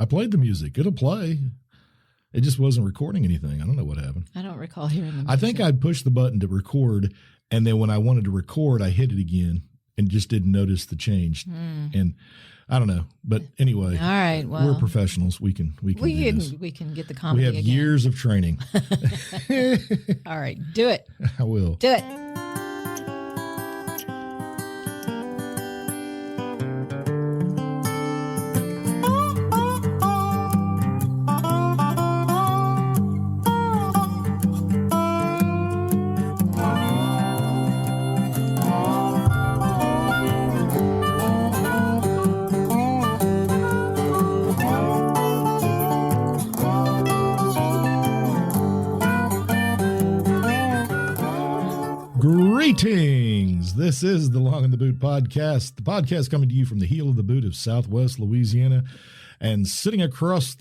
I played the music. It'll play. It just wasn't recording anything. I don't know what happened. I don't recall hearing the music. I think I'd pushed the button to record, and then when I wanted to record, I hit it again and just didn't notice the change. And I don't know. But anyway, all right. Well, we're professionals. We can do this. We can get the comedy. We have again. years of training. All right. Do it. I will. Do it. Greetings. This is the Long in the Boot podcast. The podcast coming to you from the heel of the boot of Southwest Louisiana. And sitting across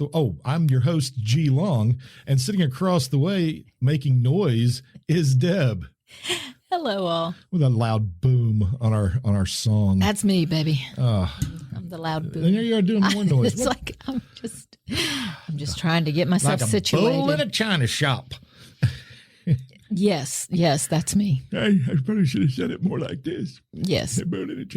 I'm your host, G Long. And sitting across the way, making noise, is Deb. Hello, all. With a loud boom on our song. That's me, baby. I'm the loud boom. And there you are doing more noise. It's like I'm just trying to get myself like a situated. bull in a china shop. Yes, that's me. I probably should have said it more like this. Yes,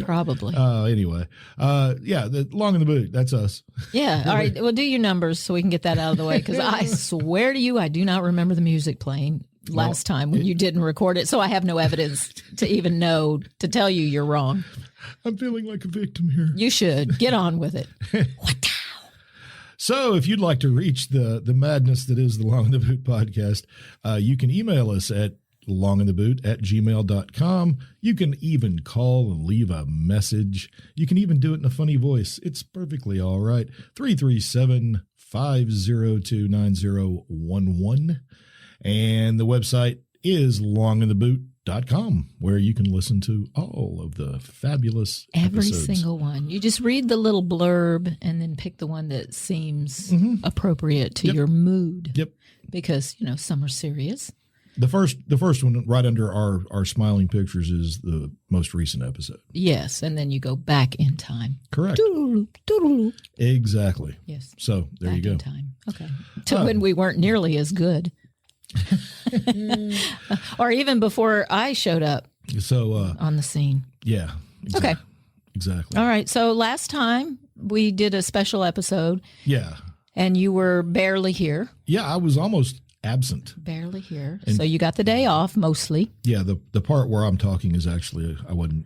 probably. Anyway, the Long in the Boot, that's us. Yeah, all right. Well, do your numbers so we can get that out of the way, because I swear to you, I do not remember the music playing last time when you didn't record it, so I have no evidence to even know to tell you you're wrong. I'm feeling like a victim here. You should. Get on with it. What? So if you'd like to reach the madness that is the Long in the Boot podcast, you can email us at longintheboot@gmail.com. You can even call and leave a message. You can even do it in a funny voice. It's perfectly all right. 337-502-9011. And the website is longintheboot.com, where you can listen to all of the fabulous Every episodes. single one. You just read the little blurb and then pick the one that seems appropriate to your mood. Yep. Because, some are serious. The first one right under our smiling pictures is the most recent episode. Yes, and then you go back in time. Correct. Doodle, doodle. Exactly. Yes. So there back you go. In time. Okay. To when we weren't nearly as good. Or even before I showed up on the scene. Yeah. Okay. Exactly. All right. So last time we did a special episode. Yeah. And you were barely here. Yeah, I was almost absent. Barely here. So you got the day off mostly. Yeah, the part where I'm talking is actually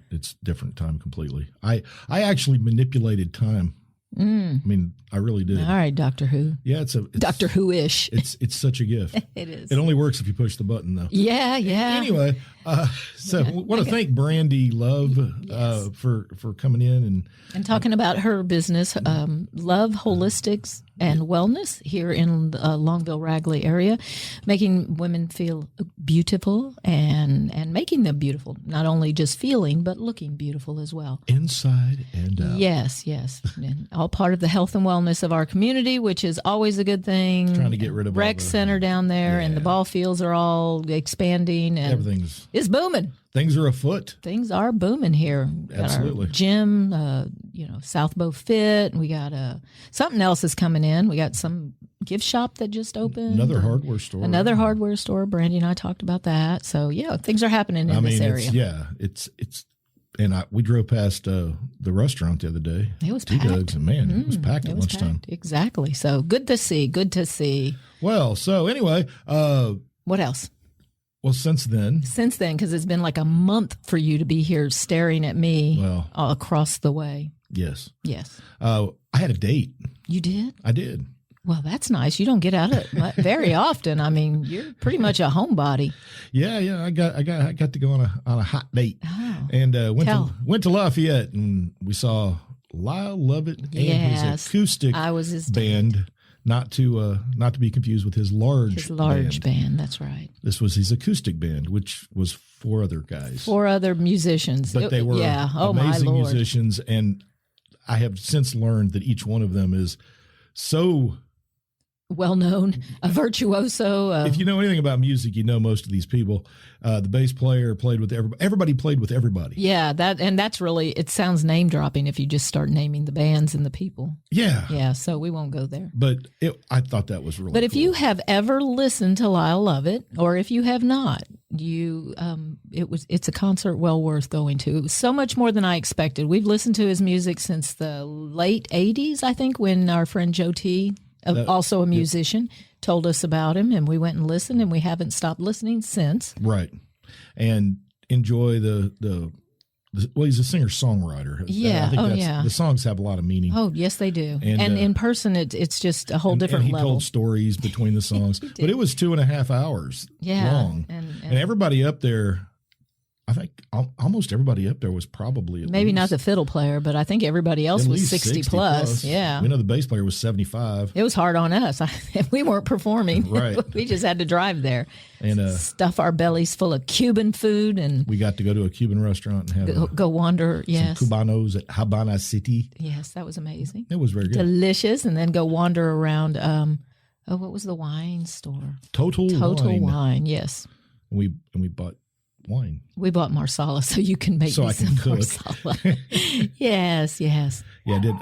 it's different time completely. I actually manipulated time. I mean, I really did. All right, Doctor Who. Yeah, it's Doctor Who-ish. It's such a gift. It is. It only works if you push the button, though. Yeah. Anyway, I want to thank Brandy Love for coming in and talking about her business, Love Holistics and Wellness here in the Longville Ragley area, making women feel beautiful and making them beautiful, not only just feeling but looking beautiful as well, inside and out. Yes, and all part of the health and wellness of our community, which is always a good thing. Trying to get rid of rec center down there, and the ball fields are all expanding, and everything's booming. Things are afoot. Things are booming here. Absolutely. Got our gym, South Bow Fit. And we got something else is coming in. We got some gift shop that just opened. Another hardware store. Brandy and I talked about that. So yeah, things are happening in this area. We drove past the restaurant the other day. It was packed. Doug's, and man, it was packed at lunchtime. Exactly. So good to see. Well, so anyway, what else? Well, since then, because it's been like a month for you to be here staring at me across the way. Yes. I had a date. You did? I did. Well, that's nice. You don't get out of it very often. I mean, you're pretty much a homebody. Yeah. I got to go on a hot date, and went to Lafayette, and we saw Lyle Lovett and his acoustic band. Not to be confused with his large band. That's right. This was his acoustic band, which was 4 other guys. 4 other musicians. But they were amazing musicians, and I have since learned that each one of them is so well-known, a virtuoso. If you know anything about music, you know most of these people. The bass player played with everybody. Everybody played with everybody. Yeah, that's really, it sounds name-dropping if you just start naming the bands and the people. Yeah. Yeah, so we won't go there. But I thought that was really But if cool. you have ever listened to Lyle Lovett, or if you have not, it's a concert well worth going to. It was so much more than I expected. We've listened to his music since the late 80s, I think, when our friend Joe T., also a musician, told us about him, and we went and listened, and we haven't stopped listening since. Right. And enjoy well, he's a singer-songwriter. Yeah. The songs have a lot of meaning. Oh, yes, they do. And in person, it's just a whole different and he level. told stories between the songs. But it was 2.5 hours long. And everybody up there, I think almost everybody up there was probably maybe not the fiddle player, but I think everybody else was 60 plus. Yeah. We know the bass player was 75. It was hard on us. We weren't performing. Right. We just had to drive there and stuff our bellies full of Cuban food. And we got to go to a Cuban restaurant and have go wander. Yes. Some Cubanos at Habana City. Yes, that was amazing. It was very good. Delicious. And then go wander around. What was the wine store? Total Wine. Yes. And we bought wine. We bought Marsala so you can make me some Marsala. Yes. Yeah, I did.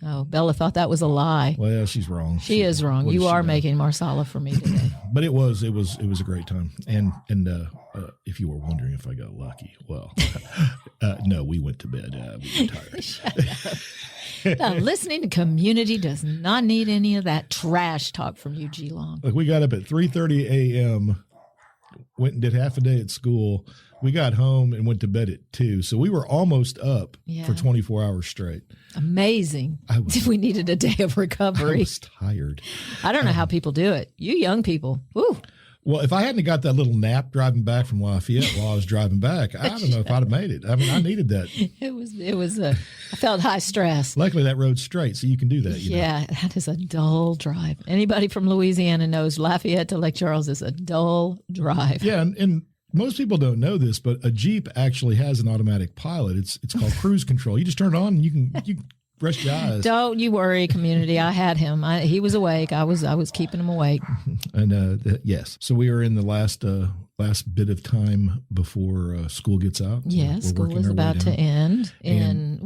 Oh, Bella thought that was a lie. Well, she's wrong. She is wrong. You are making Marsala for me today. But it was a great time. And if you were wondering if I got lucky, well, no, we went to bed. We were tired. Shut up. Listening to Community does not need any of that trash talk from you, G Long. Look, we got up at 3:30 a.m., went and did half a day at school. We got home and went to bed at 2. So we were almost up for 24 hours straight. Amazing. We needed a day of recovery. I was tired. I don't know how people do it. You young people. Woo. Well, if I hadn't got that little nap driving back from Lafayette while I was driving back, I don't know if I'd have made it. I mean, I needed that. I felt high stress. Luckily, that road's straight, so you can do that. Yeah, that is a dull drive. Anybody from Louisiana knows Lafayette to Lake Charles is a dull drive. Yeah, and most people don't know this, but a Jeep actually has an automatic pilot. It's called cruise control. You just turn it on and you can rest your eyes. Don't you worry, Community. I had him. He was awake. I was keeping him awake. And yes, so we are in the last bit of time before school gets out. Yes, school is about to end in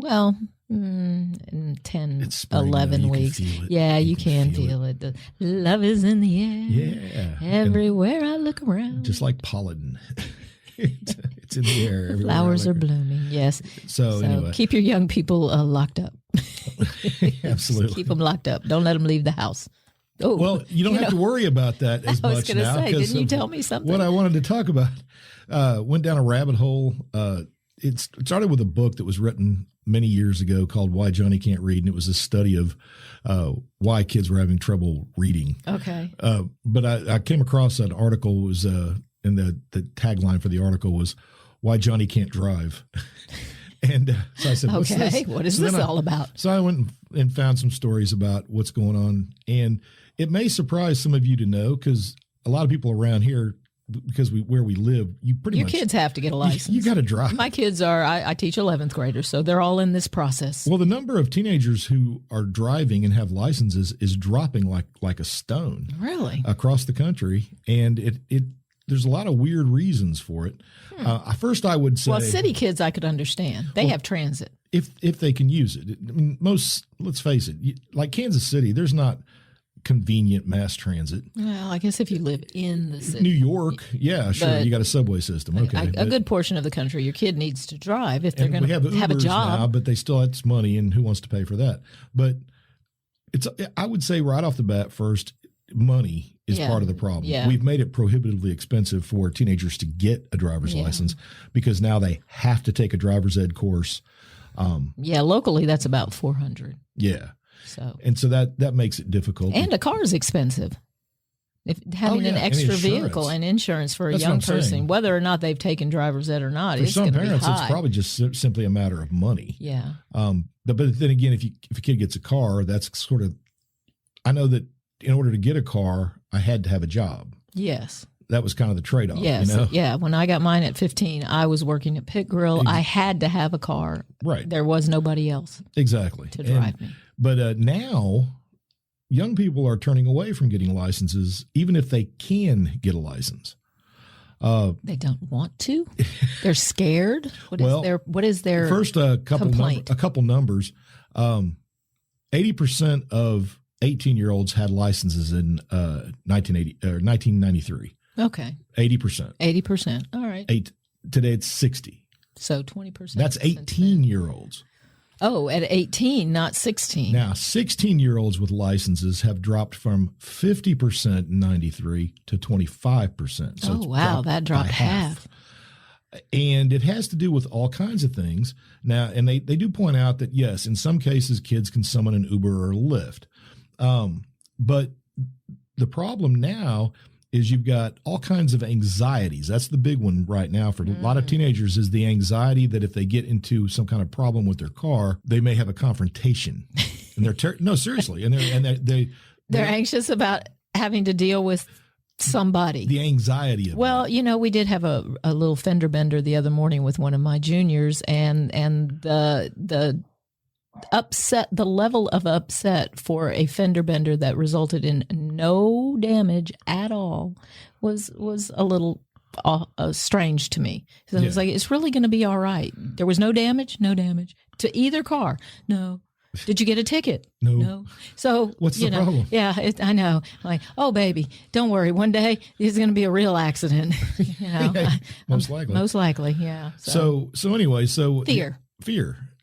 10, 11 weeks. Yeah, you can feel it. The love is in the air. Yeah. Everywhere I look around. Just like pollen. It's in the air. Flowers are blooming. Yes. So anyway. Keep your young people locked up. Absolutely. Keep them locked up. Don't let them leave the house. Oh, well, you don't have to worry about that as much now. I was going to say, didn't you tell me something? What I wanted to talk about went down a rabbit hole. It started with a book that was written many years ago called Why Johnny Can't Read, and it was a study of why kids were having trouble reading. Okay. But I came across an article, was and the tagline for the article was Why Johnny Can't Drive. And so I said, what's this? Okay, what is this all about? So I went and found some stories about what's going on. And it may surprise some of you to know, because a lot of people around here, because where we live, your kids have to get a license. You got to drive. My kids I teach 11th graders, so they're all in this process. Well, the number of teenagers who are driving and have licenses is dropping like a stone. Really? Across the country. And there's a lot of weird reasons for it. First, I would say, well, city kids I could understand. They have transit if they can use it. I mean, let's face it, like Kansas City, there's not convenient mass transit. Well, I guess if you live in the city, New York, yeah, sure, but you got a subway system. Okay, a good portion of the country, your kid needs to drive if they're going to have a Ubers job. Now, but they still have money, and who wants to pay for that? But I would say right off the bat, first, money is part of the problem. Yeah. We've made it prohibitively expensive for teenagers to get a driver's license because now they have to take a driver's ed course. Locally that's about $400. Yeah. So that makes it difficult. And a car is expensive. If having an extra vehicle and insurance for a young person, whether or not they've taken driver's ed or not, it's going to be high. For some parents, it's probably just simply a matter of money. Yeah. But then again, if a kid gets a car, that's sort of, I know that in order to get a car, I had to have a job. Yes. That was kind of the trade-off. Yes. Yeah. When I got mine at 15, I was working at Pit Grill. I had to have a car. Right. There was nobody else. Exactly. To drive me. But now, young people are turning away from getting licenses, even if they can get a license. They don't want to. They're scared. Well, what is their first complaint? A couple numbers. 80% of 18-year-olds had licenses in 1993. Okay. 80%. 80%. All right. Today it's 60. So 20%. That's 18-year-olds. Oh, at 18, not 16. Now, 16-year-olds with licenses have dropped from 50% in 93 to 25%. So wow, that dropped by half. And it has to do with all kinds of things. Now, and they do point out that, yes, in some cases, kids can summon an Uber or Lyft. But the problem now is you've got all kinds of anxieties. That's the big one right now for a lot of teenagers, is the anxiety that if they get into some kind of problem with their car, they may have a confrontation. And no, seriously. And they're anxious about having to deal with somebody. The anxiety of Well, that. We did have a little fender bender the other morning with one of my juniors, and the upset, the level of upset for a fender bender that resulted in no damage at all was a little strange to me. So it's like, it's really going to be all right. There was no damage to either car. No. Did you get a ticket? No. So what's the problem? Yeah, I know. Like, oh baby, don't worry. One day there's going to be a real accident. Most likely. Most likely, yeah. So anyway, fear.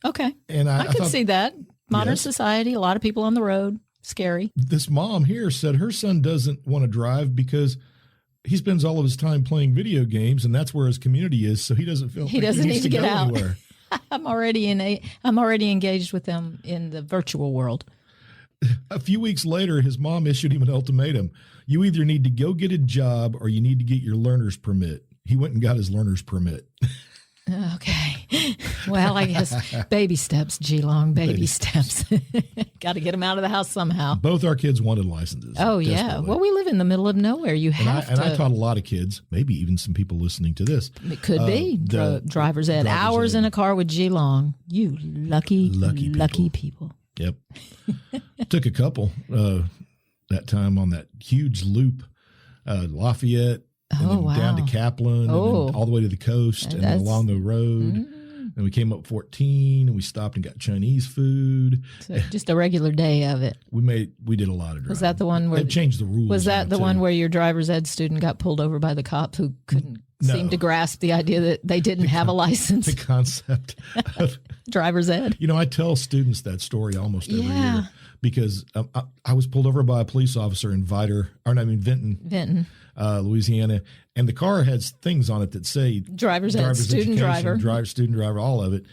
Okay. And I can thought, see that. Modern yes. society, a lot of people on the road, scary. This mom here said her son doesn't want to drive because he spends all of his time playing video games, and that's where his community is. So he doesn't feel he doesn't need to get out. Anywhere. I'm already engaged with them in the virtual world. A few weeks later, his mom issued him an ultimatum. You either need to go get a job or you need to get your learner's permit. He went and got his learner's permit. Okay. Well, I guess baby steps, G-Long, baby steps. Got to get them out of the house somehow. Both our kids wanted licenses. Oh, yeah. Well, we live in the middle of nowhere. You have to. And I taught a lot of kids, maybe even some people listening to this. It could be. Driver's ed. Hours in a car with G-Long. You lucky people. Yep. Took a couple that time on that huge loop, Lafayette. And then down to Kaplan, and then all the way to the coast, and then along the road. And we came up 14, and we stopped and got Chinese food. So just a regular day of it. We did a lot of driving. Was that the one where they changed the rules? Was that the one where your driver's ed student got pulled over by the cop who couldn't seem to grasp the idea that they didn't have a license? The concept of driver's ed. I tell students that story almost every year because I was pulled over by a police officer in Vinton. Louisiana, and the car has things on it that say driver's ed, student driver, all of it.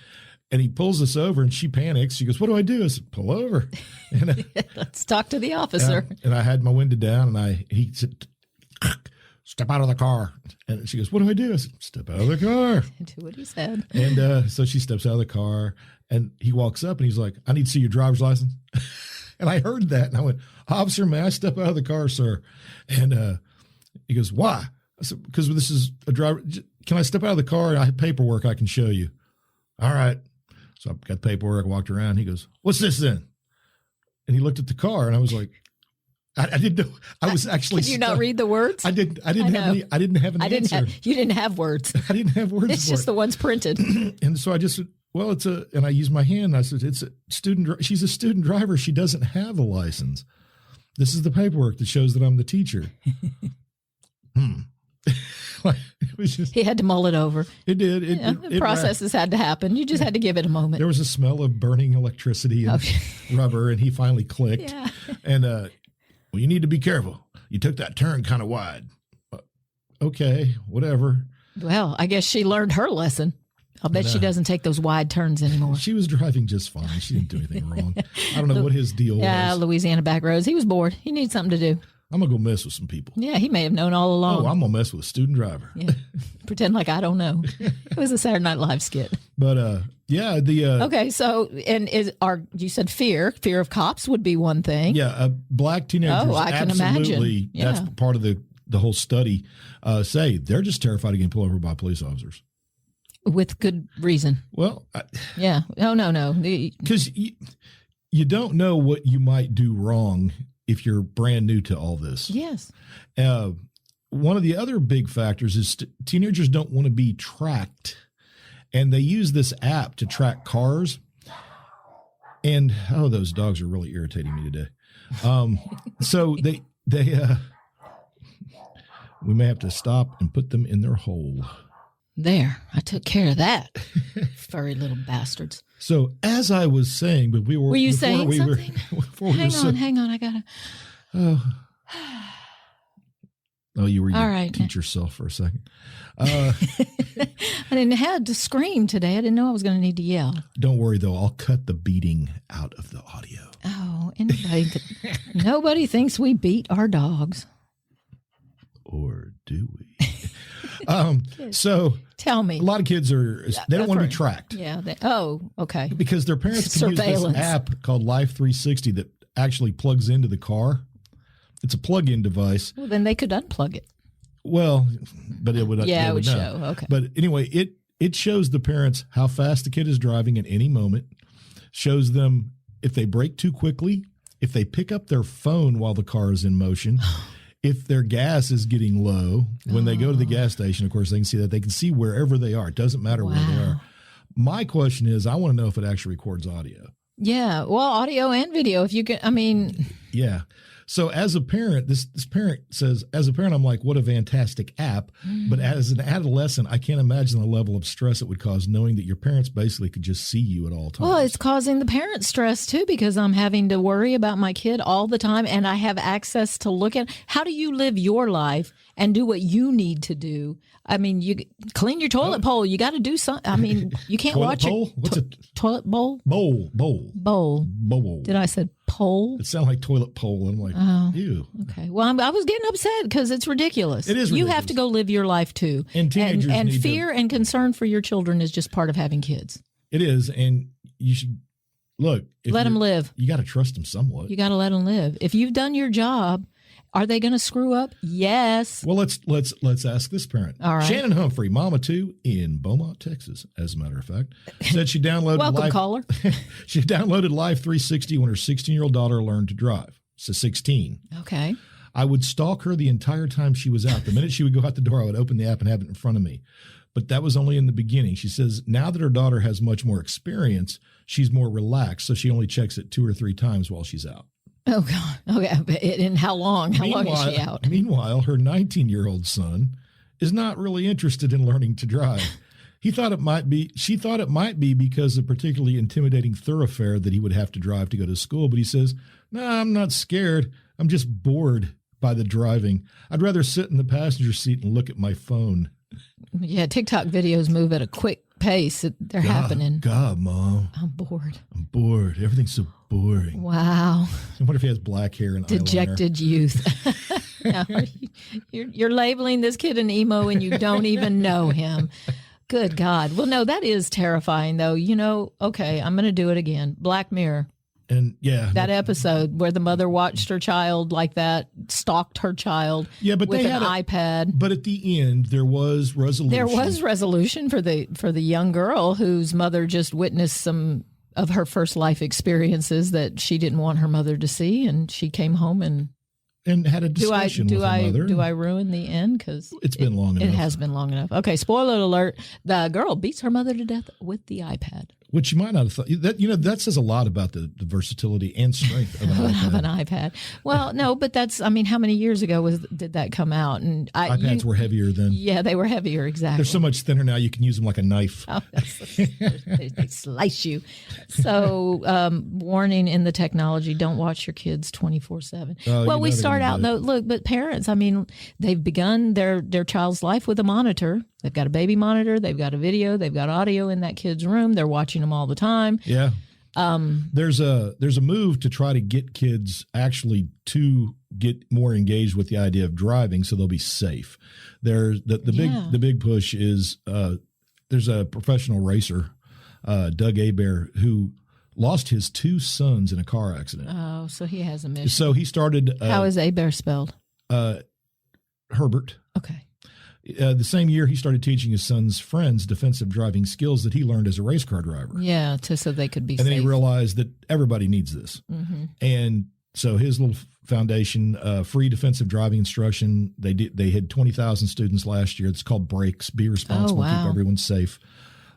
And he pulls us over, and she panics. She goes, "What do I do?" I said, "Pull over." And let's talk to the officer. And I had my window down, and he said, "Step out of the car." And she goes, "What do I do?" I said, "Step out of the car." Do what he said. And so she steps out of the car, and he walks up, and he's like, "I need to see your driver's license." And I heard that, and I went, "Officer, may I step out of the car, sir?" And he goes, "Why?" I said, "Because this is a driver. Can I step out of the car? I have paperwork I can show you." All right. So I got paperwork, walked around. He goes, "What's this then?" And he looked at the car, and I was like, I didn't know. I was actually. Did you not read the words? I didn't have an answer. You didn't have words. I didn't have words. It's just the ones printed. And so I just said, "Well, and I used my hand. I said, it's a student. She's a student driver. She doesn't have a license. This is the paperwork that shows that I'm the teacher." It was just, he had to mull it over. It did. The processes had to happen. You just had to give it a moment. There was a smell of burning electricity and rubber, and he finally clicked. Yeah. And well, you need to be careful. You took that turn kind of wide. Okay, whatever. Well, I guess she learned her lesson. I'll bet she doesn't take those wide turns anymore. She was driving just fine. She didn't do anything wrong. I don't know what his deal was. Yeah, Louisiana back roads. He was bored. He needed something to do. I'm going to go mess with some people. Yeah, he may have known all along. Oh, I'm going to mess with a student driver. Yeah. Pretend like I don't know. It was a Saturday Night Live skit. But, okay, so, you said fear of cops would be one thing. Yeah, black teenagers, I can imagine. That's part of the whole study, say they're just terrified of getting pulled over by police officers. With good reason. Well, yeah. No. Because you don't know what you might do wrong if you're brand new to all this. Yes. One of the other big factors is teenagers don't want to be tracked, and they use this app to track cars. And those dogs are really irritating me today. So they we may have to stop and put them in their hole. There, I took care of that. Furry little bastards. So as I was saying, but were you saying something? Hang on, I gotta. You were all right. Teach yourself for a second. I didn't have to scream today. I didn't know I was going to need to yell. Don't worry, though. I'll cut the beating out of the audio. Oh, nobody thinks we beat our dogs. Or do we? So tell me. A lot of kids they don't want to be tracked. Yeah. Okay. Because their parents can use this app called Life 360 that actually plugs into the car. It's a plug-in device. Well, then they could unplug it. Well, but it would. Yeah, it would show. Okay. But anyway, it shows the parents how fast the kid is driving at any moment. Shows them if they brake too quickly, if they pick up their phone while the car is in motion, if their gas is getting low. When they go to the gas station, of course, they can see that. They can see wherever they are. It doesn't matter where they are. My question is, I want to know if it actually records audio. Yeah, well, audio and video. If you can, Yeah. So as a parent, this parent says, as a parent, I'm like, what a fantastic app. But as an adolescent, I can't imagine the level of stress it would cause knowing that your parents basically could just see you at all times. Well, it's causing the parent stress too, because I'm having to worry about my kid all the time, and I have access to look at how do you live your life and do what you need to do. I mean, you clean your toilet bowl. You got to do something. I mean, you can't watch it. What's a toilet bowl? Bowl. Did I say pole? It sounded like toilet pole. I'm like, ew. Okay. Well, I was getting upset because it's ridiculous. It is ridiculous. You have to go live your life too. And teenagers and fear and concern for your children is just part of having kids. It is, and you should look. Let them live. You got to trust them somewhat. You got to let them live. If you've done your job. Are they going to screw up? Yes. Well, let's ask this parent. All right. Shannon Humphrey, Mama 2 in Beaumont, Texas, as a matter of fact, said she downloaded Welcome, caller. She downloaded Life 360 when her 16-year-old daughter learned to drive. So 16. Okay. I would stalk her the entire time she was out. The minute she would go out the door, I would open the app and have it in front of me. But that was only in the beginning. She says now that her daughter has much more experience, she's more relaxed, so she only checks it 2 or 3 times while she's out. Oh, God. Okay. And how long? How long is she out? Meanwhile, her 19-year-old son is not really interested in learning to drive. She thought it might be because of a particularly intimidating thoroughfare that he would have to drive to go to school. But he says, no, I'm not scared. I'm just bored by the driving. I'd rather sit in the passenger seat and look at my phone. Yeah, TikTok videos move at a quick pace. They're happening. God, Mom. I'm bored. Everything's so boring. Wow. I wonder if he has black hair and dejected eyeliner. Youth. No, you're labeling this kid an emo and you don't even know him. Good God. Well, no, that is terrifying, though. Okay, I'm going to do it again. Black Mirror. And that episode where the mother watched her child like that, stalked her child but with an iPad. But at the end, there was resolution. There was resolution for the young girl whose mother just witnessed some of her first life experiences that she didn't want her mother to see, and she came home and had a discussion with her mother. Do I ruin the end? Because it's been long enough. It has been long enough. Okay, spoiler alert: the girl beats her mother to death with the iPad. Which you might not have thought. That says a lot about the versatility and strength of an iPad. Well, no, but how many years ago did that come out? And iPads were heavier then. Yeah, they were heavier, exactly. They're so much thinner now you can use them like a knife. Oh, they slice you. So, warning in the technology, don't watch your kids 24/7. Well, we start out, though, look, but parents, they've begun their child's life with a monitor. They've got a baby monitor. They've got a video. They've got audio in that kid's room. They're watching them all the time. Yeah. There's a move to try to get kids actually to get more engaged with the idea of driving so they'll be safe. There's the big push is there's a professional racer, Doug Hebert, who lost his 2 sons in a car accident. Oh, so he has a mission. So he started. How is Hebert spelled? Herbert. Okay. The same year, he started teaching his son's friends defensive driving skills that he learned as a race car driver. Yeah, so they could be safe. And then he realized that everybody needs this. Mm-hmm. And So his little foundation, free defensive driving instruction. They had 20,000 students last year. It's called Brakes. Be responsible, keep everyone safe.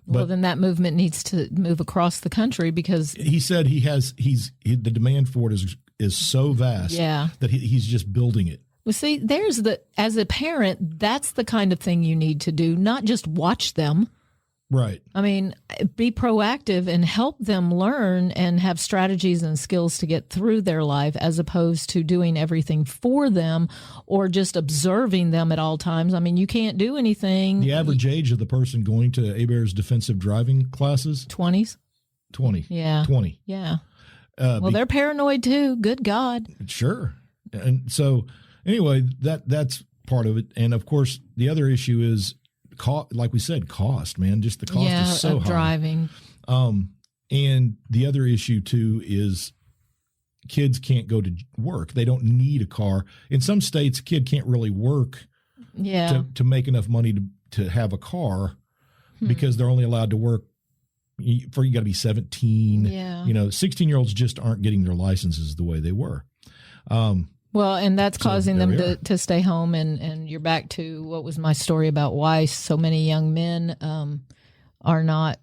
Well, then that movement needs to move across the country because he said the demand for it is so vast that he's just building it. Well, see, as a parent, that's the kind of thing you need to do, not just watch them. Right. I mean, be proactive and help them learn and have strategies and skills to get through their life as opposed to doing everything for them or just observing them at all times. I mean, you can't do anything. The average age of the person going to Hebert's defensive driving classes? 20s. 20. Yeah. 20. Yeah. Well, they're paranoid too. Good God. Sure. And so anyway, that's part of it. And of course, the other issue is like we said, cost, man. Just the cost is so high. Driving. And the other issue too is kids can't go to work. They don't need a car. In some states, a kid can't really work to make enough money to have a car because they're only allowed to work you got to be 17. Yeah. 16-year-olds just aren't getting their licenses the way they were. Well, and that's causing them to stay home. And you're back to what was my story about why so many young men are not,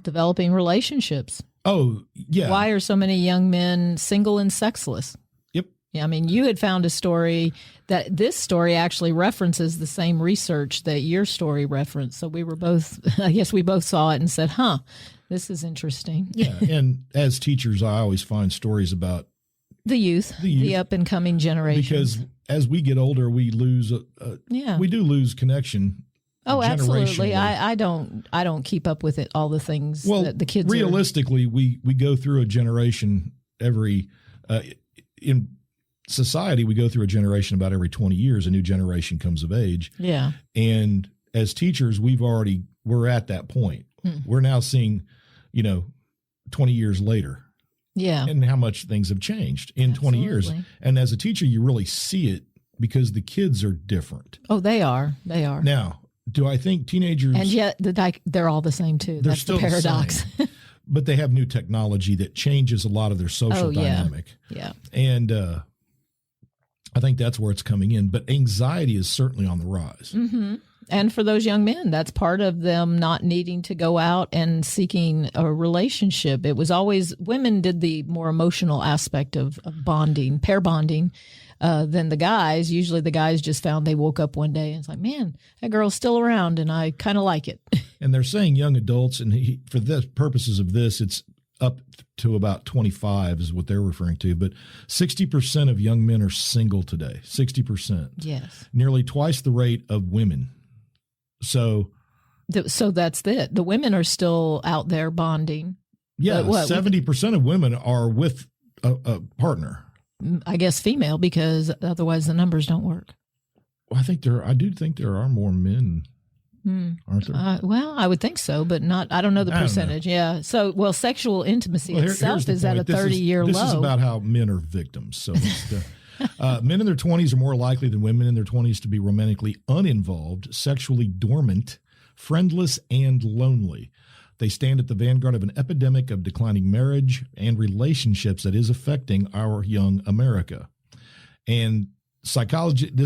developing relationships. Oh, yeah. Why are so many young men single and sexless? Yep. Yeah, I mean, you had found a story that this story actually references the same research that your story referenced. So we were both, I guess we both saw it and said, this is interesting. Yeah. And as teachers, I always find stories about the youth, the up and coming generation. Because as we get older, we lose, we do lose connection. Oh, absolutely. I don't keep up with it. All the things that the kids. Realistically, we go through a generation in society. We go through a generation about every 20 years. A new generation comes of age. Yeah. And as teachers, we're at that point. We're now seeing, 20 years later. Yeah. And how much things have changed in 20 years. And as a teacher, you really see it because the kids are different. Oh, they are. They are. Now, do I think teenagers... And yet they're all the same, too. They're That's still the paradox. The same, but they have new technology that changes a lot of their social dynamic. Yeah. And I think that's where it's coming in. But anxiety is certainly on the rise. Mm-hmm. And for those young men, that's part of them not needing to go out and seeking a relationship. It was always women did the more emotional aspect of bonding, pair bonding, than the guys. Usually the guys just found they woke up one day and it's like, man, that girl's still around and I kind of like it. And they're saying young adults, and for the purposes of this, it's up to about 25 is what they're referring to. But 60% of young men are single today, 60%. Yes. Nearly twice the rate of women. So that's it. The women are still out there bonding. Yeah, 70% of women are with a partner. I guess female, because otherwise the numbers don't work. Well, I do think there are more men, aren't there? I would think so, but not. I don't know the percentage. Yeah. So, sexual intimacy itself is at a 30-year low. This is about how men are victims. So. Men in their 20s are more likely than women in their 20s to be romantically uninvolved, sexually dormant, friendless, and lonely. They stand at the vanguard of an epidemic of declining marriage and relationships that is affecting our young America. And this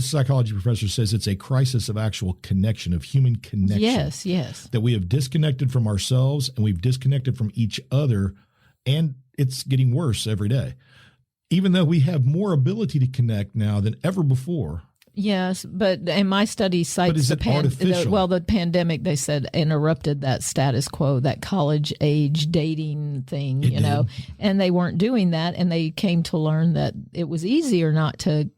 psychology professor says it's a crisis of actual connection, of human connection. Yes. That we have disconnected from ourselves and we've disconnected from each other, and it's getting worse every day. Even though we have more ability to connect now than ever before. Yes, but in my study cites the pandemic, they said, interrupted that status quo, that college age dating thing, and they weren't doing that. And they came to learn that it was easier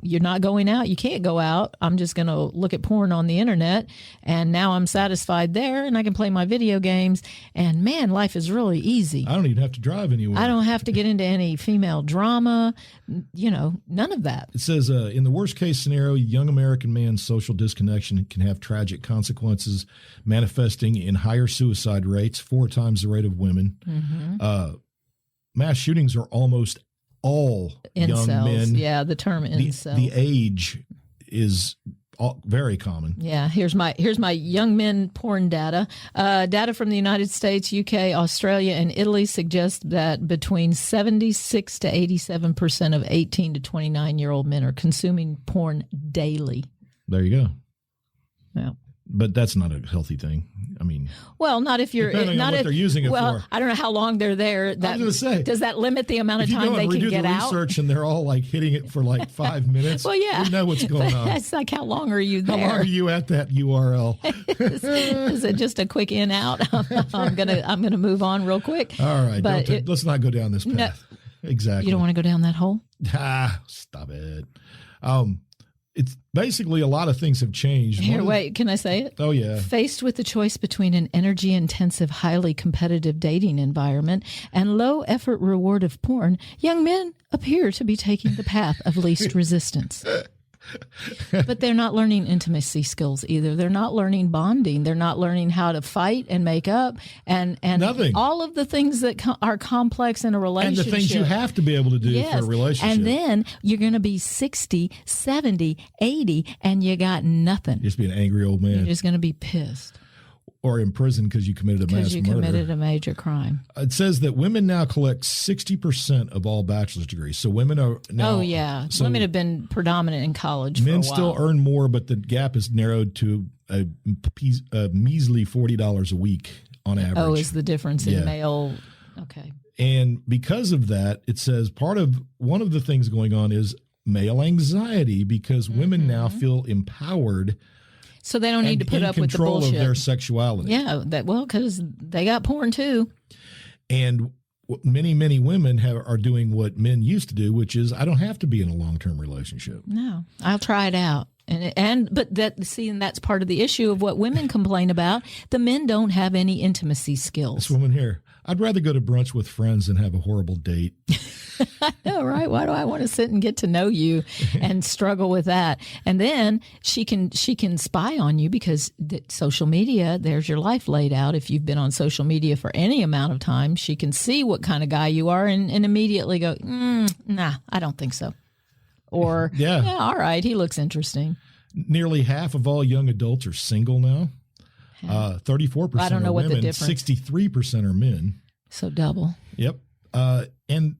you're not going out. You can't go out. I'm just going to look at porn on the internet. And now I'm satisfied there and I can play my video games. And man, life is really easy. I don't even have to drive anywhere. I don't have to get into any female drama, none of that. It says in the worst case scenario, young American man's social disconnection can have tragic consequences, manifesting in higher suicide rates, 4 times the rate of women. Mm-hmm. Mass shootings are almost all incels. Young men. Yeah, the term incel. The age is very common. Yeah, here's my young men porn data. Data from the United States, UK, Australia, and Italy suggests that between 76 to 87% of 18 to 29-year-old men are consuming porn daily. There you go. Yeah. But that's not a healthy thing. I mean, well, not if you're depending not on what they're using it for. I don't know how long they're there. That, I was going to say, does that limit the amount of time they can get out? Research and they're all like hitting it for like 5 minutes. Well, yeah, you know what's going on. That's like, how long are you there? How long are you at that URL? Is it just a quick in out? I'm gonna move on real quick. All right, but let's not go down this path. No, exactly. You don't want to go down that hole. Stop it. It's basically a lot of things have changed. Here, wait, can I say it? Oh, yeah. Faced with the choice between an energy-intensive, highly competitive dating environment and low-effort reward of porn, young men appear to be taking the path of least resistance. But they're not learning intimacy skills either. They're not learning bonding. They're not learning how to fight and make up and nothing. All of the things that are complex in a relationship. And the things you have to be able to do for a relationship. And then you're going to be 60, 70, 80, and you got nothing. Just be an angry old man. You're just going to be pissed. Or in prison because you committed a mass murder. Because you committed a major crime. It says that women now collect 60% of all bachelor's degrees. So women are now... Oh, yeah. So women have been predominant in college for a while. Men still earn more, but the gap is narrowed to a measly $40 a week on average. Oh, is the difference in male... Okay. And because of that, it says one of the things going on is male anxiety because women now feel empowered. So they don't need to put up with the bullshit. Control of their sexuality. Yeah, because they got porn too. And many, many women are doing what men used to do, which is I don't have to be in a long-term relationship. No, I'll try it out. But that's part of the issue of what women complain about. The men don't have any intimacy skills. This woman here, I'd rather go to brunch with friends than have a horrible date. I know, right? Why do I want to sit and get to know you and struggle with that? And then she can spy on you because social media, there's your life laid out. If you've been on social media for any amount of time, she can see what kind of guy you are and immediately go, nah, I don't think so. Or, yeah, all right, he looks interesting. Nearly half of all young adults are single now. 34% I don't know are what women, the difference. 63% are men. So double. Yep. And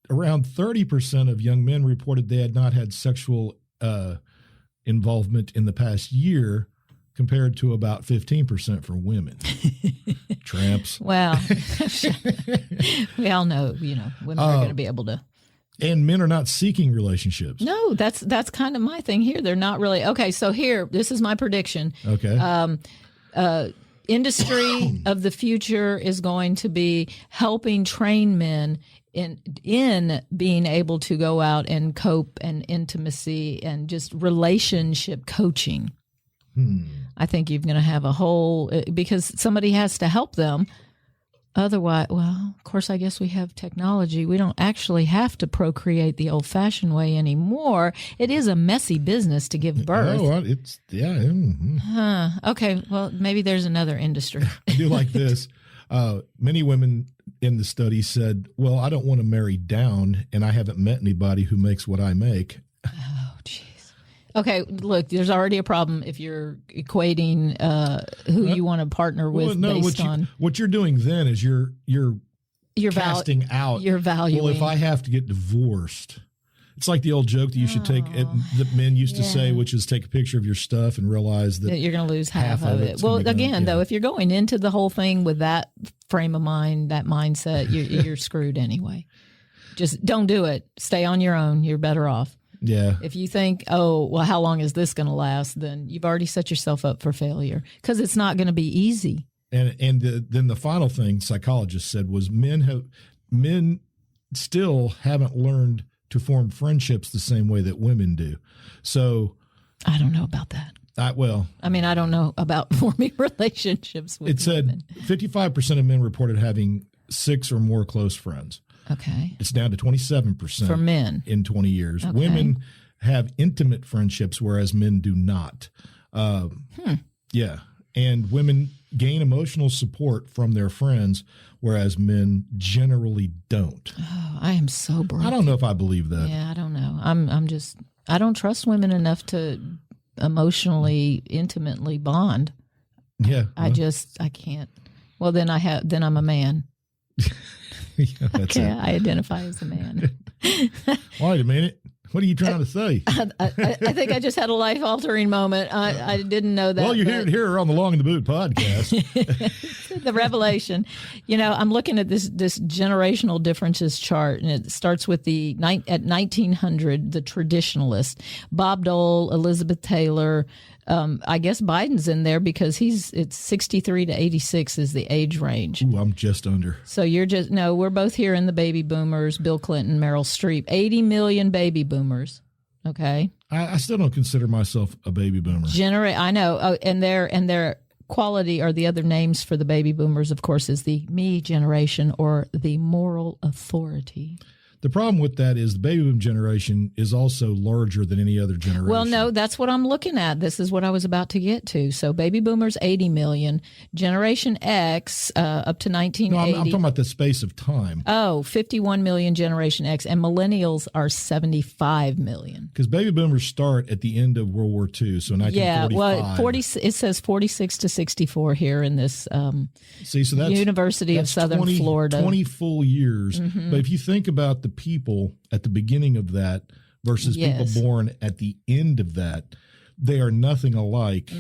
around 30% of young men reported they had not had sexual involvement in the past year, compared to about 15% for women. Tramps. Well, we all know, women are going to be able to. And men are not seeking relationships. No, that's kind of my thing here. They're not really. Okay, so this is my prediction. Okay. Industry of the future is going to be helping train men in being able to go out and cope and intimacy and just relationship coaching. I think you're going to have a whole, because somebody has to help them. Otherwise, well, of course, I guess we have technology. We don't actually have to procreate the old-fashioned way anymore. It is a messy business to give birth. Oh, it's, yeah. Mm-hmm. Okay, well, maybe there's another industry. I do like this. Many women in the study said, well, I don't want to marry down, and I haven't met anybody who makes what I make. Oh, jeez. Okay, look, there's already a problem if you're equating who you want to partner with based on. What you're doing then is you're casting out. You're valuing. Well, if I have to get divorced, it's like the old joke that you should take that men used to say, which is take a picture of your stuff and realize that you're going to lose half of it. Well, again, though, if you're going into the whole thing with that frame of mind, that mindset, you're screwed anyway. Just don't do it. Stay on your own. You're better off. Yeah. If you think, oh, well, how long is this going to last? Then you've already set yourself up for failure because it's not going to be easy. And then the final thing psychologists said was men still haven't learned to form friendships the same way that women do. So I don't know about that. I don't know about forming relationships with women. It said 55% of men reported having 6 or more close friends. Okay. It's down to 27% for men in 20 years. Okay. Women have intimate friendships, whereas men do not. Yeah. And women gain emotional support from their friends, whereas men generally don't. Oh, I am so broke. I don't know if I believe that. Yeah, I don't know. I don't trust women enough to emotionally, intimately bond. Yeah. I can't. Well, then I'm a man. Yeah, that's Okay, it. I identify as a man. Wait a minute. What are you trying to say? I think I just had a life-altering moment. I didn't know that. Well, you're but- here on the Long in the Boot podcast. the revelation. I'm looking at this generational differences chart, and it starts with at 1900, the traditionalist, Bob Dole, Elizabeth Taylor. I guess Biden's in there because it's 63 to 86 is the age range. Ooh, I'm just under. So we're both here in the baby boomers, Bill Clinton, Meryl Streep, 80 million baby boomers. Okay. I still don't consider myself a baby boomer. I know. Oh, and their quality are the other names for the baby boomers, of course, is the me generation or the moral authority. The problem with that is the baby boom generation is also larger than any other generation. Well, no, that's what I'm looking at. This is what I was about to get to. So baby boomers, 80 million. Generation X, up to 1980. No, I'm talking about the space of time. 51 million Generation X. And millennials are 75 million. Because baby boomers start at the end of World War II, so 1945. Yeah, well, it says 46 to 64 here in this See, so that's University of Southern Florida. 20 full years. Mm-hmm. But if you think about the people at the beginning of that versus Yes. people born at the end of that, they are nothing alike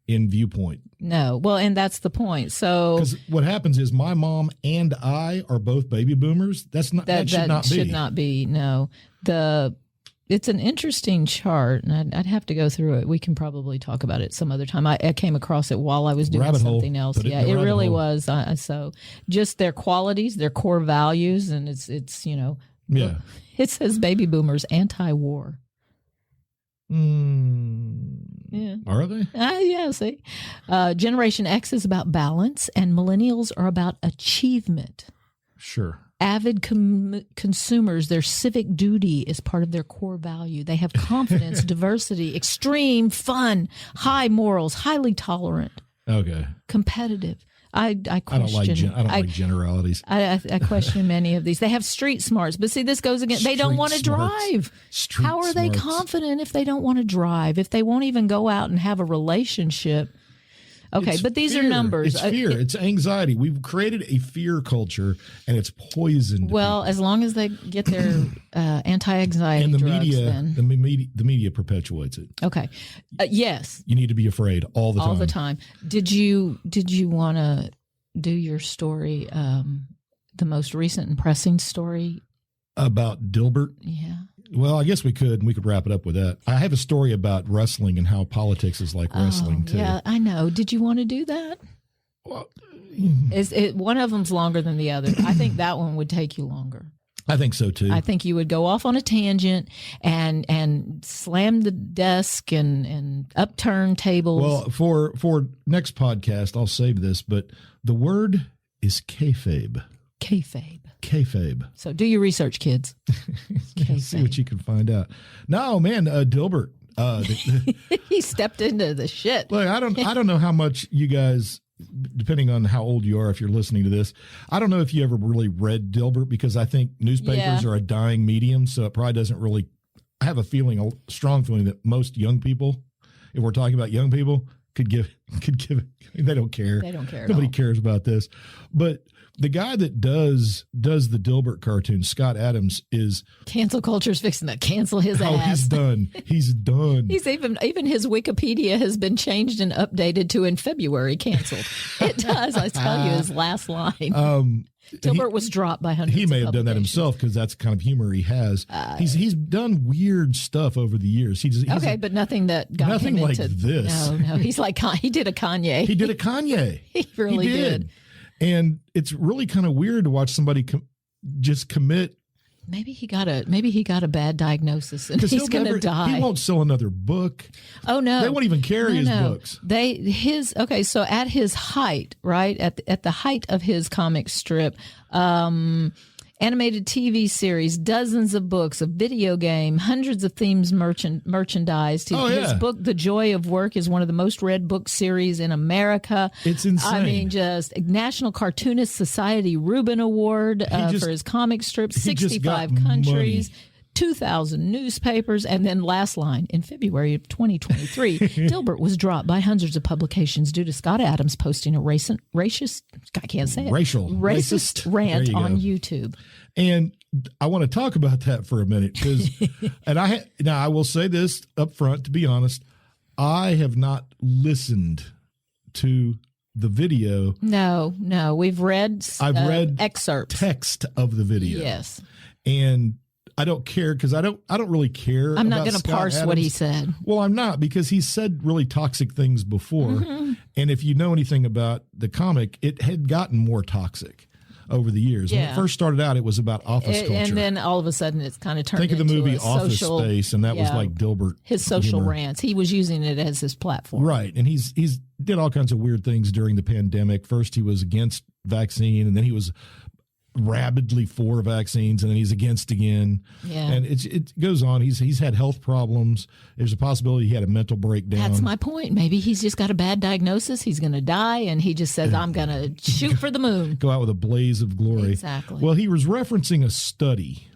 in viewpoint. No. Well, and that's the point. So Because what happens is my mom and I are both baby boomers. That should not be. should not be. No. It's an interesting chart, and I'd have to go through it. We can probably talk about it some other time. I came across it while I was doing Rabbit hole. something else. Put it in Yeah, the it rabbit really hole. was. So just their qualities, their core values, and it's Yeah. it says baby boomers anti-war. Yeah. Are they? Yeah, see. Generation X is about balance, and millennials are about achievement. Sure. Avid consumers, their civic duty is part of their core value. They have confidence, diversity, extreme fun, high morals, highly tolerant, Okay. competitive. I I don't like generalities. I question many of these. They have street smarts, but see, this goes again. They don't Street want to smarts. drive. Street How are they smarts. confident if they don't want to drive? If they won't even go out and have a relationship? Okay, It's but these fear. are numbers. It's fear. It's anxiety. We've created a fear culture, and it's poisoned. Well, as long as they get their anti-anxiety and the drugs, media, then the media perpetuates it. okay. Yes, You need to be afraid all the time. all the time. Did you want to do your story, the most recent and pressing story? About Dilbert. Yeah. Well, I guess we could wrap it up with that. I have a story about wrestling and how politics is like wrestling too. Yeah, I know. Did you want to do that? Well, Is it one of them's longer than the other? I think that one would take you longer. I think so too. I think you would go off on a tangent and slam the desk and upturn tables. Well, for next podcast, I'll save this, but the word is kayfabe. Kayfabe. Kayfabe. So do your research, kids. See what you can find out. No, man, Dilbert. He stepped into the shit. Look, I don't know how much you guys, depending on how old you are, if you're listening to this, I don't know if you ever really read Dilbert, because I think newspapers are a dying medium, so it probably doesn't really. I have a strong feeling that most young people, if we're talking about young people, could give. They don't care. They don't care at Nobody all. cares about this, but. The guy that does the Dilbert cartoon, Scott Adams, is Cancel culture's fixing to cancel his ass. he's done. He's done. He's even his Wikipedia has been changed and updated to in February canceled. It does. I tell you, his last line. Dilbert was dropped by hundreds. He may have done that publications. himself because that's the kind of humor he has. He's done weird stuff over the years. He's But nothing that got nothing him like into this. No, he's like he did a Kanye. He did a Kanye. He really did. And it's really kind of weird to watch somebody just commit. Maybe he got a bad diagnosis and he's going to die. He won't sell another book. Oh no, they won't even carry his books. So at his height, right at the height of his comic strip, animated TV series, dozens of books, a video game, hundreds of themes merchandised. His book, The Joy of Work, is one of the most read book series in America. It's insane. I mean, just National Cartoonist Society Reuben Award for his comic strips, 65 countries. Money. 2,000 newspapers, and then last line, in February of 2023, Dilbert was dropped by hundreds of publications due to Scott Adams posting a racist rant on YouTube. And I want to talk about that for a minute because, now I will say this up front, to be honest, I have not listened to the video. No, we've read. I've read excerpts, text of the video. Yes, and I don't care because I don't really care. I'm not going to parse Adams. What he said. Well, I'm not, because he said really toxic things before. Mm-hmm. And if you know anything about the comic, it had gotten more toxic over the years. Yeah. When it first started out, it was about office culture. And then all of a sudden it's kind of turned into Think of the movie Office social, Space, and that was like Dilbert. His social rants. He was using it as his platform. Right. And he's did all kinds of weird things during the pandemic. First, he was against vaccine, and then he was rabidly for vaccines, and then he's against again. Yeah. And it goes on. He's had health problems. There's a possibility he had a mental breakdown. That's my point. Maybe he's just got a bad diagnosis. He's going to die, and he just says, I'm going to shoot for the moon. Go out with a blaze of glory. Exactly. Well, he was referencing a study.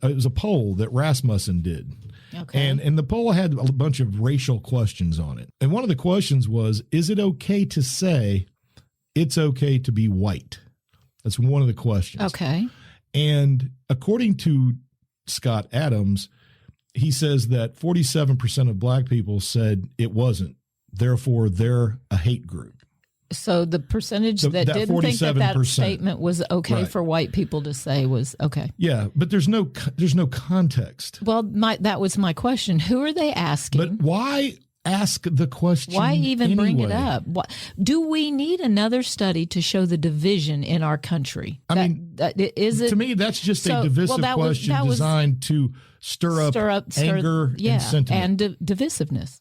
It was a poll that Rasmussen did. Okay. And the poll had a bunch of racial questions on it. And one of the questions was, is it okay to say it's okay to be white? That's one of the questions. Okay. And according to Scott Adams, he says that 47% of black people said it wasn't. Therefore, they're a hate group. So the percentage that didn't think that statement was okay for white people to say was okay. Yeah, but there's no context. Well, that was my question. Who are they asking? But why ask the question? Why even anyway? Bring it up? Do we need another study to show the division in our country? To me, that's just a divisive question designed to stir up anger and sentiment. And divisiveness.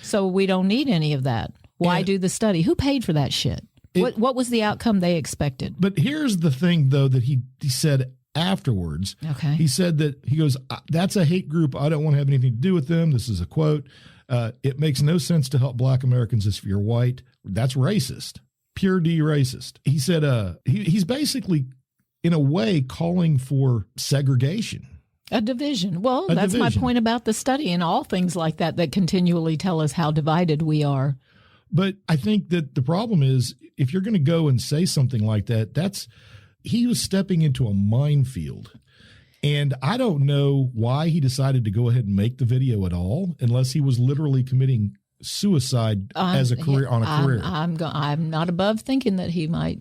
So we don't need any of that. Why do the study? Who paid for that shit? What was the outcome they expected? But here's the thing, though, that he said afterwards. Okay. He said that, he goes, that's a hate group. I don't want to have anything to do with them. This is a quote. It makes no sense to help black Americans if you're white. That's racist. Pure D racist. He said he's basically, in a way, calling for segregation. A division. Well, that's my point about the study and all things like that continually tell us how divided we are. But I think that the problem is, if you're going to go and say something like that, he was stepping into a minefield. And I don't know why he decided to go ahead and make the video at all, unless he was literally committing suicide as a career. I'm not above thinking that he might,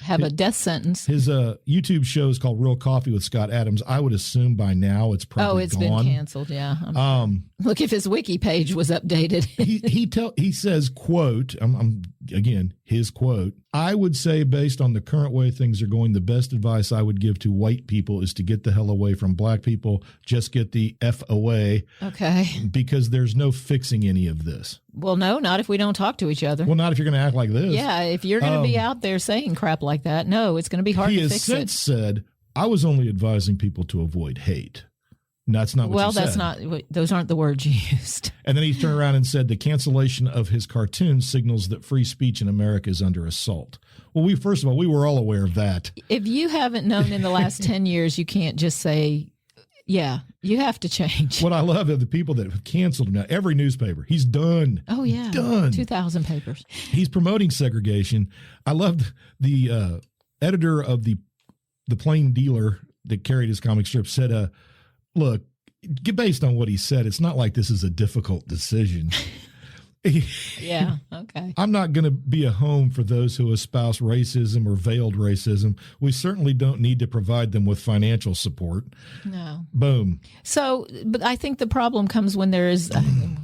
have a death sentence. His YouTube show is called Real Coffee with Scott Adams. I would assume by now it's probably it's gone. Been canceled. Yeah. Look if his wiki page was updated. he says, quote, again, his quote, I would say, based on the current way things are going, the best advice I would give to white people is to get the hell away from black people. Just get the F away. Okay. Because there's no fixing any of this. Well, no, not if we don't talk to each other. Well, not if you're going to act like this. Yeah, if you're going to be out there saying crap like that, no, it's going to be hard to fix it. He has since said, I was only advising people to avoid hate. And that's not what you said. Those aren't the words you used. And then he turned around and said the cancellation of his cartoon signals that free speech in America is under assault. Well, first of all, we were all aware of that. If you haven't known in the last 10 years, you can't just say, yeah, you have to change. What I love are the people that have canceled him now. Every newspaper. He's done. Oh, yeah. He's done. 2,000 papers. He's promoting segregation. I loved the editor of the Plain Dealer that carried his comic strip said, look, based on what he said, it's not like this is a difficult decision. Yeah, okay. I'm not going to be a home for those who espouse racism or veiled racism. We certainly don't need to provide them with financial support. No. Boom. So, but I think the problem comes when there is,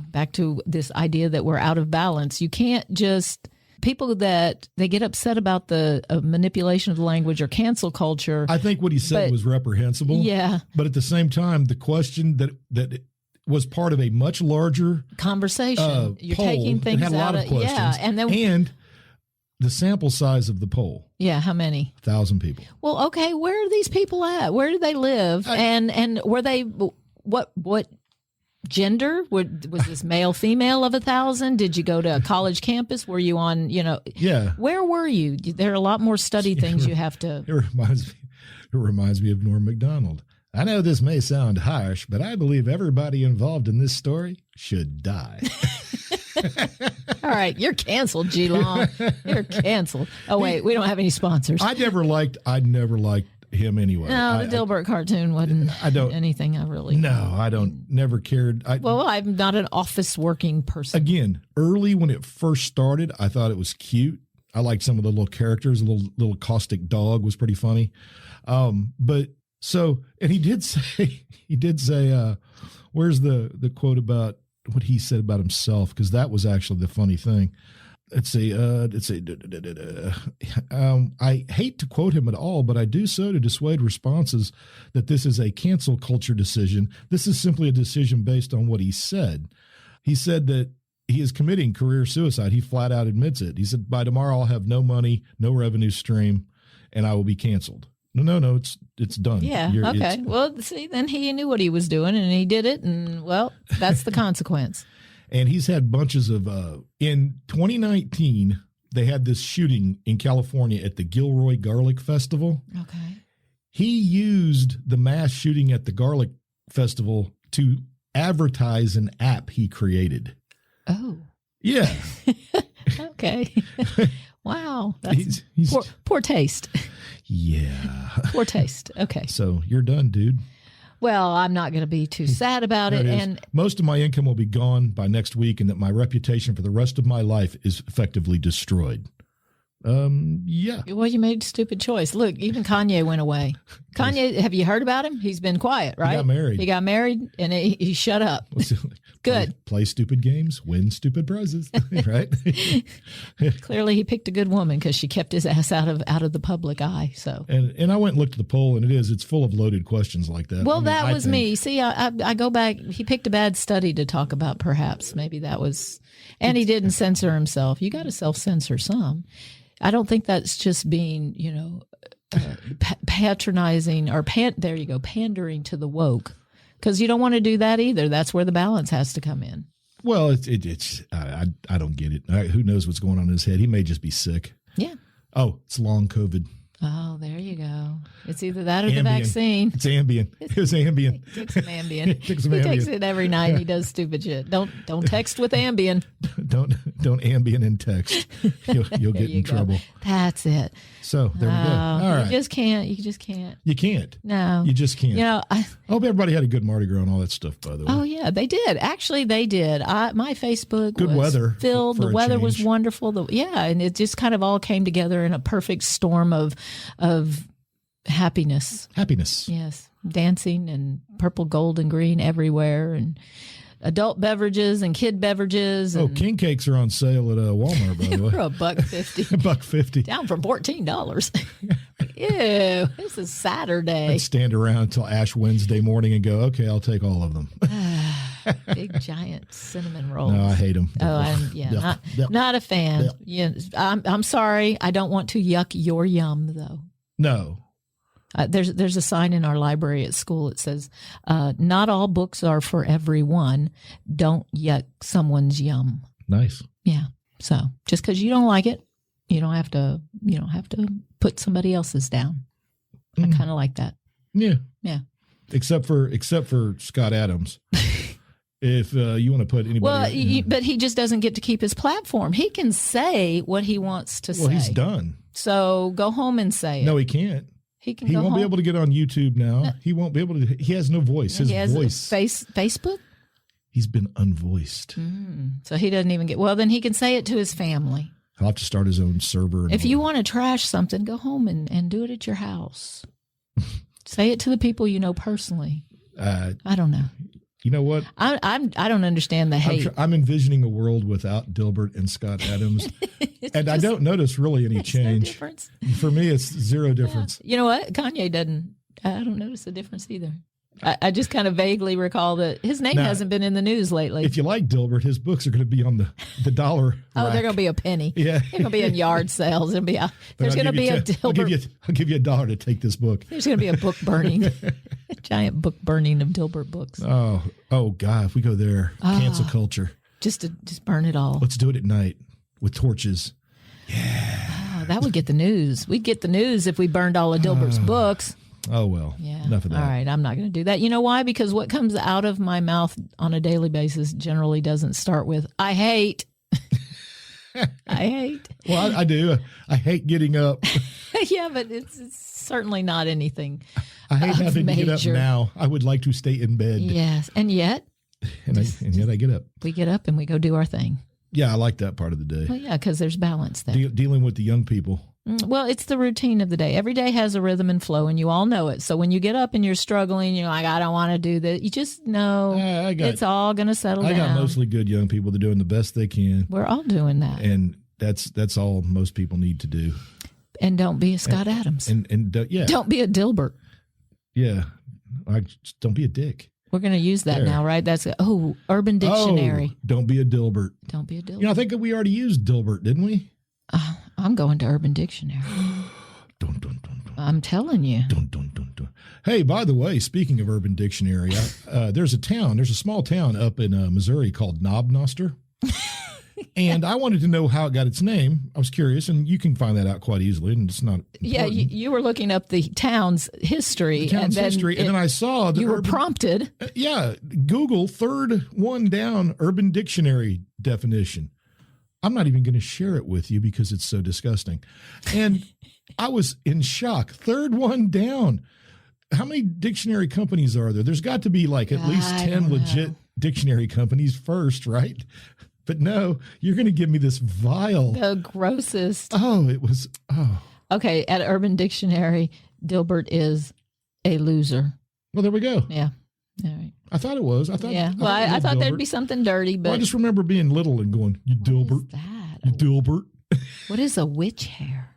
back to this idea that we're out of balance. You can't just... People that they get upset about the manipulation of the language or cancel culture. I think what he said was reprehensible. Yeah. But at the same time, the question that was part of a much larger conversation. You're poll taking things had a lot out of questions. Yeah, and the sample size of the poll. Yeah, how many? 1,000 people. Well, okay, where are these people at? Where do they live? And were they what gender? Was this male, female of 1,000? Did you go to a college campus? Were you on, Yeah. Where were you? There are a lot more study things you have to. It reminds me of Norm Macdonald. I know this may sound harsh, but I believe everybody involved in this story should die. All right, you're canceled, G-Long. You're canceled. Oh, wait, we don't have any sponsors. I never liked him anyway. No, the Dilbert cartoon wasn't anything I really... No, I never cared. Well, I'm not an office working person. Again, early when it first started, I thought it was cute. I liked some of the little characters. A little caustic dog was pretty funny. And he did say, where's the quote about what he said about himself? Because that was actually the funny thing. I hate to quote him at all, but I do so to dissuade responses that this is a cancel culture decision. This is simply a decision based on what he said. He said that he is committing career suicide. He flat out admits it. He said, by tomorrow I'll have no money, no revenue stream, and I will be canceled. No, it's done. Yeah, okay. Well, see, then he knew what he was doing, and he did it, and, well, that's the consequence. And he's had bunches of, in 2019, they had this shooting in California at the Gilroy Garlic Festival. Okay. He used the mass shooting at the Garlic Festival to advertise an app he created. Oh. Yeah. Okay. Wow. That's poor taste. Yeah. Poor taste. Okay. So you're done, dude. Well, I'm not going to be too sad about it. And most of my income will be gone by next week, and that my reputation for the rest of my life is effectively destroyed. Yeah. Well, you made a stupid choice. Look, even Kanye went away. Kanye, have you heard about him? He's been quiet, right? He got married, and he shut up. Good. Play stupid games, win stupid prizes, right? Clearly, he picked a good woman because she kept his ass out of the public eye. So. And I went and looked at the poll, and it's full of loaded questions like that. Well, that was me. See, I go back. He picked a bad study to talk about. Perhaps maybe that was, and he didn't censor himself. You got to self-censor some. I don't think that's just being, patronizing or there you go, pandering to the woke, because you don't want to do that either. That's where the balance has to come in. Well, I don't get it. Who knows what's going on in his head? He may just be sick. Yeah. Oh, it's long COVID. Oh, there you go. It's either that or the vaccine. It's Ambien. It was Ambien. He took some Ambien. He takes it every night. He does stupid shit. Don't text with Ambien. Don't Ambien in text. You'll get in trouble. That's it. So there we go. All right. You just can't. You can't. No. You just can't. I hope everybody had a good Mardi Gras and all that stuff, by the way. Oh, yeah, they did. Actually, they did. My Facebook good was weather filled. The weather was wonderful. And it just kind of all came together in a perfect storm of happiness. Yes. Dancing and purple, gold, and green everywhere, and adult beverages and kid beverages. And king cakes are on sale at Walmart, by the way. For $1.50. $1.50. Down from $14. Ew, this is Saturday. I'd stand around until Ash Wednesday morning and go, okay, I'll take all of them. Big giant cinnamon rolls. No, I hate them. Not a fan. Yeah, I'm sorry. I don't want to yuck your yum, though. No. There's a sign in our library at school. It says, "Not all books are for everyone. Don't yuck someone's yum." Nice. Yeah. So just because you don't like it, you don't have to put somebody else's down. I kind of like that. Yeah. Yeah. Except for Scott Adams. If you want to put anybody, well, but he just doesn't get to keep his platform. He can say what he wants to say. Well, he's done. So go home and say it. No, he can't. He won't be able to get on YouTube now. No. He won't be able to. He has no voice. His voice. Facebook? He's been unvoiced. So he doesn't even get. Well, then he can say it to his family. He'll have to start his own server. If you want to trash something, go home and do it at your house. Say it to the people you know personally. I don't know. You know what? I don't understand the hate. I'm envisioning a world without Dilbert and Scott Adams, and I don't notice really any change. No difference. For me, it's zero difference. You know what? Kanye doesn't. I don't notice a difference either. I just kind of vaguely recall that his name hasn't been in the news lately. If you like Dilbert, his books are going to be on the dollar. Oh, they're going to be a penny. Yeah, they're going to be in yard sales. There's going to be a Dilbert. I'll give you $1 to take this book. There's going to be a book burning, a giant book burning of Dilbert books. Oh God! If we go there, cancel culture. Just burn it all. Let's do it at night with torches. Yeah. Oh, that would get the news. We'd get the news if we burned all of Dilbert's books. Oh, well. Yeah. Enough of that. All right. I'm not going to do that. You know why? Because what comes out of my mouth on a daily basis generally doesn't start with, I hate. I hate. Well, I do. I hate getting up. Yeah, but it's certainly not anything. I hate having to get up major. now. I would like to stay in bed. Yes. And yet And yet I get up. we get up and we go do our thing. Yeah, I like that part of the day. Well, yeah, because there's balance there. Dealing with the young people. Well, it's the routine of the day. Every day has a rhythm and flow, and you all know it. So when you get up and you're struggling, you're like, I don't want to do that. You just know it's all going to settle down. I got mostly good young people. They're doing the best they can. We're all doing that. And that's all most people need to do. And don't be a Scott Adams. And yeah. Don't be a Dilbert. Yeah. Don't be a dick. We're going to use that There. now, right? That's Urban Dictionary. Oh, don't be a Dilbert. Don't be a Dilbert. You know, I think that we already used Dilbert, didn't we? I'm going to Urban Dictionary. Dun, dun, dun, dun. I'm telling you. Dun, dun, dun, dun. Hey, by the way, speaking of Urban Dictionary, there's a small town up in Missouri called Knobnoster. And I wanted to know how it got its name. I was curious, and you can find that out quite easily, and it's not important. Yeah, you were looking up the town's history. and then I saw that you were prompted. Yeah, Google third one down Urban Dictionary definition. I'm not even going to share it with you because it's so disgusting. And I was in shock. Third one down. How many dictionary companies are there? There's got to be like at least 10 legit dictionary companies first, right? But no, you're going to give me this vile. The grossest. Oh, it was. Oh. Okay, at Urban Dictionary, Dilbert is a loser. Well, there we go. Yeah. All right. I thought it was. I thought there'd be something dirty, but Well, I just remember being little and going, "You Dilbert, what is that? you Dilbert." What is a witch hair?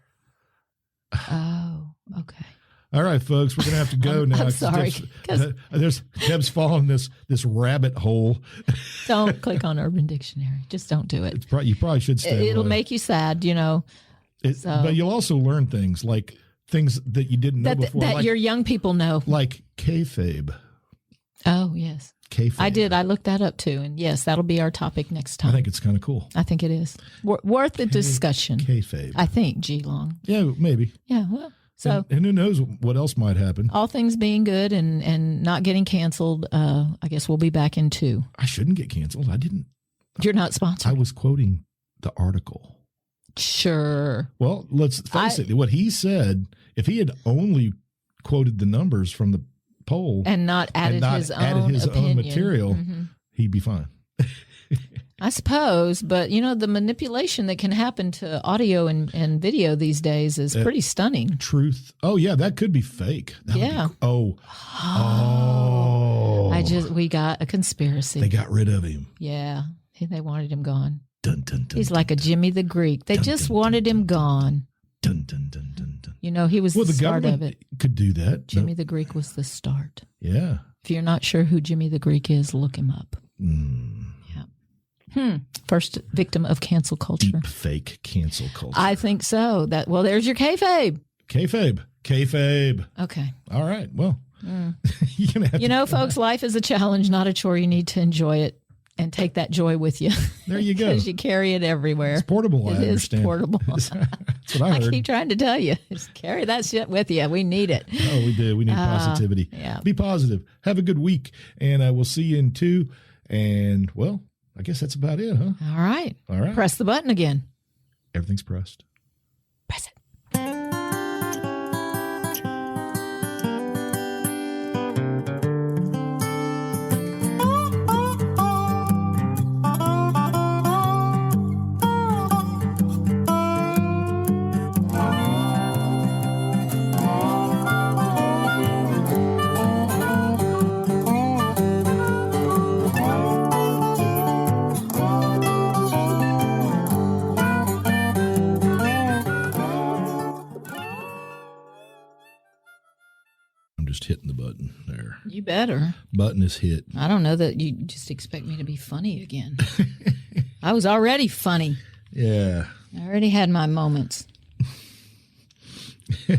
Oh, okay. All right, folks, we're gonna have to go now. I'm sorry. Deb's fallen this rabbit hole. Don't click on Urban Dictionary. Just don't do it. You probably should stay. It'll away. make you sad, you know. But you'll also learn things like things that you didn't know before, that like, your young people know. like kayfabe. Oh yes, Kayfabe. I did. I looked that up too, and yes, that'll be our topic next time. I think it's kind of cool. I think it is worth the discussion. Kayfabe. I think G Long. Yeah, maybe. Yeah. Well, so and who knows what else might happen? all things being good and not getting canceled, I guess we'll be back in 2. I shouldn't get canceled. I didn't. You're not sponsored. I was quoting the article. Sure. Well, let's face it. What he said, if he had only quoted the numbers from the poll And not added his own material, Mm-hmm. he'd be fine. I suppose, but you know, the manipulation that can happen to audio and video these days is pretty stunning. Truth. Oh yeah, that could be fake. That would Yeah. be- oh. We got a conspiracy. They got rid of him. Yeah. They wanted him gone. Dun, dun, dun, He's like a Jimmy the Greek. They just wanted him gone. dun, dun, dun, dun, dun. You know, he was the The start of government it. could do that. Jimmy the Greek was the start. Yeah. If you're not sure who Jimmy the Greek is, look him up. First victim of cancel culture. Deep fake cancel culture. I think so. There's your kayfabe. Kayfabe. Okay. All right. Well, you're gonna have You know, folks, life is a challenge, not a chore. You need to enjoy it and take that joy with you. There you go. Because you carry it everywhere. It's portable. I It is understand. portable. That's what I I heard. keep trying to tell you, just carry that shit with you. We need it. Oh, we do. We need positivity. yeah. Be positive. Have a good week. And we'll see you in 2. And, well, I guess that's about it, huh? All right. All right. Press the button again. Everything's pressed. Press it. I'm just hitting the button there. You better. Button is hit. I don't know that you just expect me to be funny again. I was already funny. Yeah. I already had my moments.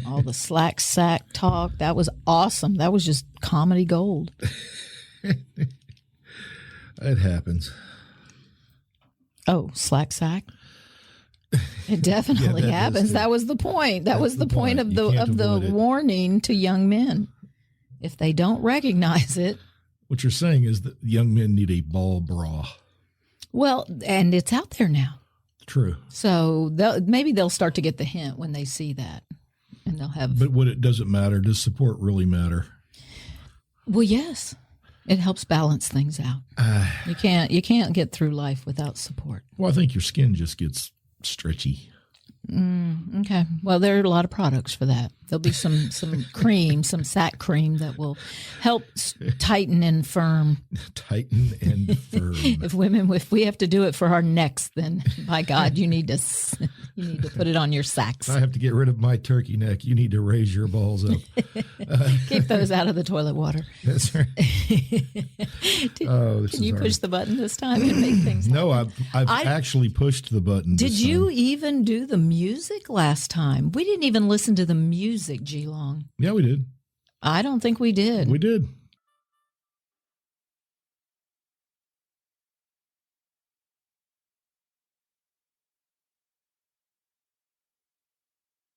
All the slack sack talk. That was awesome. That was just comedy gold. It happens. Oh, slack sack? It definitely Yeah, that happens. does too. That was the point. That was the point of You the can't avoid it. warning to young men. If they don't recognize it, What you're saying is that young men need a ball bra. well, and it's out there now. True. So maybe they'll start to get the hint when they see that, and they'll have. But what it doesn't matter. Does support really matter? Well, yes, it helps balance things out. You can't get through life without support. Well, I think your skin just gets stretchy. Okay. Well, there are a lot of products for that. There'll be some cream, some sack cream that will help tighten and firm. Tighten and firm. If we have to do it for our necks, then by God, you need to put it on your sacks. I have to get rid of my turkey neck. You need to raise your balls up. Keep those out of the toilet water. That's right. Can you push the button this time and make things happen? No, I've actually pushed the button. Did this you time. even do the music last time? We didn't even listen to the music, G-Long. Yeah, we did. I don't think we did. We did.